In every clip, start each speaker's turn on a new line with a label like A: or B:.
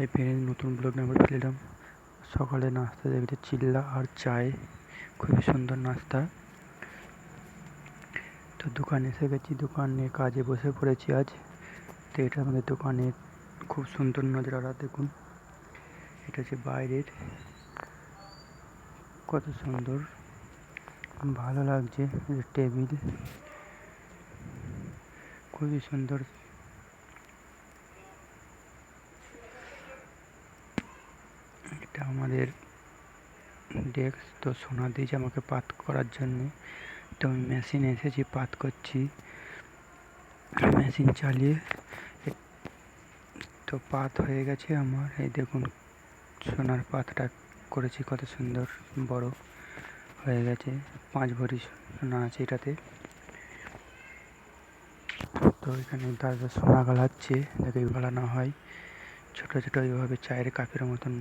A: Hi friend, নতুন blog number ফেলে এলাম। সকালে নাস্তা দেখতে চিল্লা আর চায়, খুবই সুন্দর নাস্তা। তো দোকানে এসে গেছি, দোকানে কাজে বসে পড়েছি আজ। তো এটা আমাদের দোকানের খুব সুন্দর নজারা, দেখুন। এটা হচ্ছে বাইরের, কত সুন্দর, ভালো লাগছে। টেবিল খুবই সুন্দর। এটা আমাদের ডেস্ক। তো সোনা দিয়েছে আমাকে পাত করার জন্যে। তো আমি মেশিনে এসেছি, পাত করছি মেশিন চালিয়ে। তো পাত হয়ে গেছে আমার, এই দেখুন সোনার পাতটা করেছি, কত সুন্দর বড় হয়ে গেছে। 5 ভরি সোনা আছে এটাতে। তো এখানে দাদা সোনা গালাচ্ছে, যাতে গালানো হয় ছোটো ছোটো এইভাবে চায়ের কাপের মতন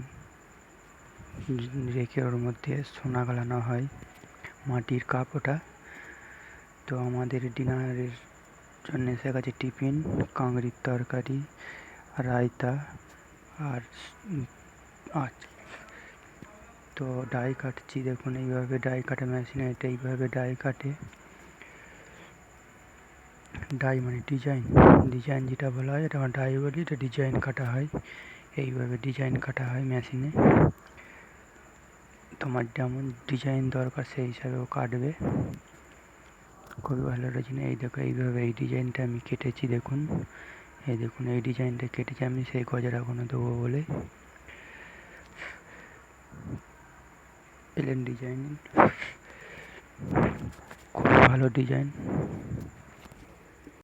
A: রেখে ওর মধ্যে সোনা গালানো হয়, মাটির কাপ ওটা। তো আমাদের ডিনারের জন্য এসে গেছে টিফিন, কাংড়ির তরকারি, রায়তা আর তো ডাই কাটছি, দেখুন এইভাবে ডাই কাটা মেশিনে, এটা এইভাবে ডাই কাটে। ডাই মানে ডিজাইন, ডিজাইন যেটা বলা হয় এটা আমার ডাই বলি, এটা ডিজাইন কাটা হয়, এইভাবে ডিজাইন কাটা হয় মেশিনে। তোমার যেমন ডিজাইন দরকার সেই হিসাবে ও কাটবে, খুবই ভালো ডিজাইন। এই দেখো এইভাবে এই ডিজাইনটা আমি কেটেছি, দেখুন এই দেখুন এই ডিজাইনটা কেটেছি আমি সেই গজরাগুলো দেবো বলে। প্লেন ডিজাইন, খুব ভালো ডিজাইন।